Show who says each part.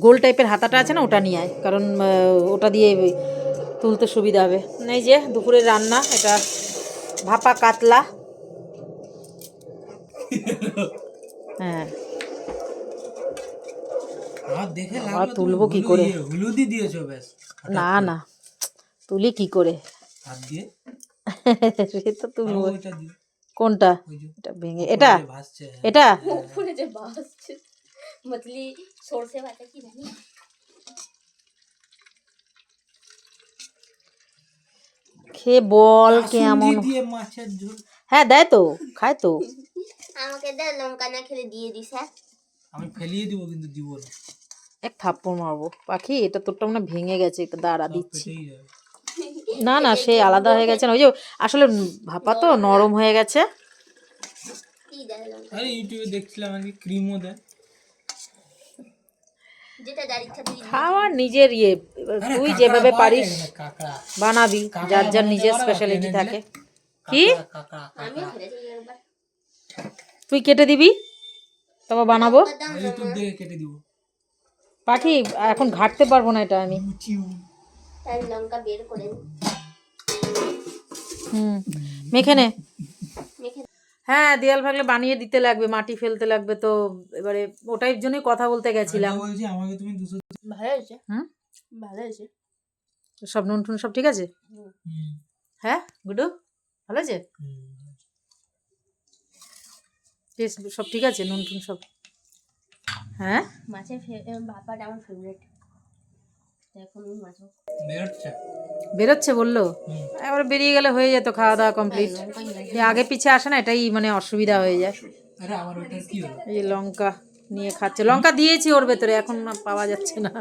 Speaker 1: গোল টাইপের হাতাটা আছে না, ওটা নিয়ে আয়, কারণ ওটা দিয়ে তুলতে সুবিধা হবে। এই যে দুপুরের রান্না, এটা ভাপা কাতলা। হ্যাঁ, তুলবো কি করে?
Speaker 2: হলুদি দিয়েছো বেশ।
Speaker 1: না না, তুলি কি করে?
Speaker 2: হাত দিয়ে
Speaker 1: সে তো তুলবো।
Speaker 2: ওইটা দিও।
Speaker 1: কোনটা?
Speaker 2: ওই যে
Speaker 1: এটা ভেঙে, এটা
Speaker 2: ভাসছে।
Speaker 1: এটা
Speaker 3: উপরে যে ভাসছে মতলি সরষে বাটা কি জানি।
Speaker 1: খেয়ে বল কেমন।
Speaker 2: দিয়ে মাছের ঝোল।
Speaker 1: হ্যাঁ দেয় তো, খায় তো।
Speaker 3: আমাকে দে, লঙ্কা না খেলে দিয়ে দিস। হ্যাঁ,
Speaker 2: আমি ফেলিয়ে দিব, কিন্তু দিব না।
Speaker 1: এক থাপ্পড় মারবো। পাখি, এটা তোরটা মনে হয় ভেঙে গেছে, একটু দাঁড়া
Speaker 2: সব
Speaker 1: দিচ্ছি।
Speaker 2: পেটেই যাবে।
Speaker 1: না না, সে আলাদা হয়ে গেছে না, ওই যে আসলে ভাপা তো নরম হয়ে গেছে।
Speaker 3: কি দেয় লঙ্কা?
Speaker 2: আরে ইউটিউবে দেখছিলাম আর কি, ক্রিমও দেয়।
Speaker 3: যেটা যার ইচ্ছা তুই
Speaker 1: খাওয়ার নিজের ইয়ে, এবার তুই যেভাবে পারিস
Speaker 2: কাঁকড়া
Speaker 1: বানাবি, যার যার নিজের স্পেশালিটি থাকে। কি
Speaker 2: কাঁকড়া
Speaker 3: আমি খেলেছি একবার।
Speaker 1: তুই কেটে দিবি, তারপর বানাবো।
Speaker 2: ইউটিউব দেখে কেটে দিব।
Speaker 1: পাখি, এখন ঘাটতে পারবো না এটা আমি।
Speaker 3: তাই লঙ্কা বের করে
Speaker 1: মেখে নে।
Speaker 3: মেখে
Speaker 1: হ্যাঁ, দেয়াল ভাগলে বানিয়ে দিতে লাগবে, মাটি ফেলতে লাগবে তো। এবারে ওটাই জন্যই কথা বলতে গেছিলাম।
Speaker 2: বলছি আমাকে তুমি 200।
Speaker 3: ভালো হয়েছে।
Speaker 1: হুম,
Speaker 3: ভালো হয়েছে।
Speaker 1: সব নুন টুন সব ঠিক আছে? হ্যাঁ গুডু, ভালো আছে? টেস্ট সব ঠিক আছে, নুন টুন সব? হ্যাঁ,
Speaker 3: মাছের ভাপাটা আমার ফেভারিট। এখন মাছ
Speaker 2: বেরোচ্ছে।
Speaker 1: বেরোচ্ছে বললো। এবার বেরিয়ে গেলে হয়ে যেত, খাওয়া দাওয়া কমপ্লিট। আগে পিছে আসে না, এটাই মানে অসুবিধা হয়ে যায়।
Speaker 2: আরে আমার ওটা কি হলো?
Speaker 1: এই যে লঙ্কা নিয়ে খাচ্ছে, লঙ্কা দিয়েছি ওর ভেতরে, এখন না পাওয়া যাচ্ছে না।